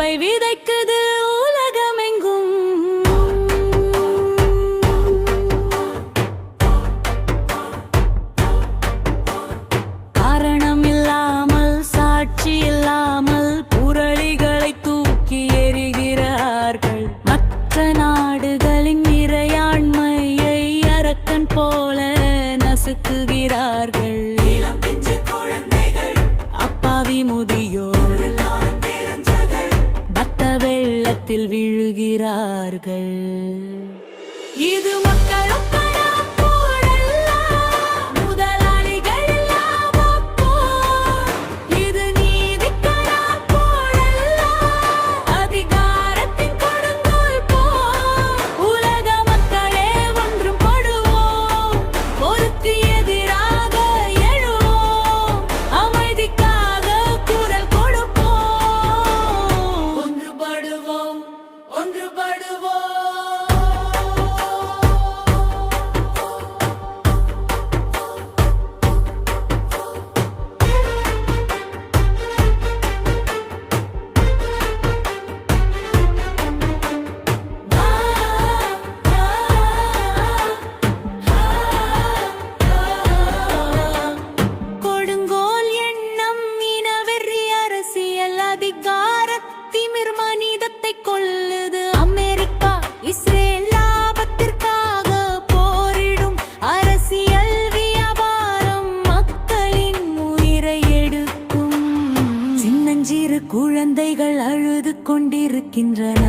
வெறுப்பை விதைக்குது உலகமெங்கும். காரணம் இல்லாமல் சாட்சி இல்லாமல் புரளிகளை தூக்கி எறிகிறார்கள். மற்ற நாடுகளின் இறையாண்மையை அரக்கன் போல நசுக்குகிறார்கள். அப்பாவி முதியோர் பக்த வெள்ளத்தில் விழுகிறார்கள். இது மக்களுக்கான போரல்ல, முதலாளிகள் லாபப் போர். இது நீதிக்கான போரல்ல, அதிகாரத்தின் கொடுங்கோல் போர். உலக மக்களே ஒன்றுபடுவோம், பொறுத்து எதிராக எழுவோம், அமைதிக்காக குரல் கொடுப்போம். ஒன்றுபடுவோம், ஒன்றுபடுவோம். கொடுங்கோல் எண்ணம், இனவெறி அரசியல், அதிகாரத் திமிர் மனிதத்தை கொல்லுது. அமெரிக்கா இஸ்ரேல் லாபத்திற்காக போரிடும் அரசியல் வியாபாரம் மக்களின் உயிரை எடுக்கும். சின்னஞ்சிறு குழந்தைகள் அழுது கொண்டிருக்கின்றன.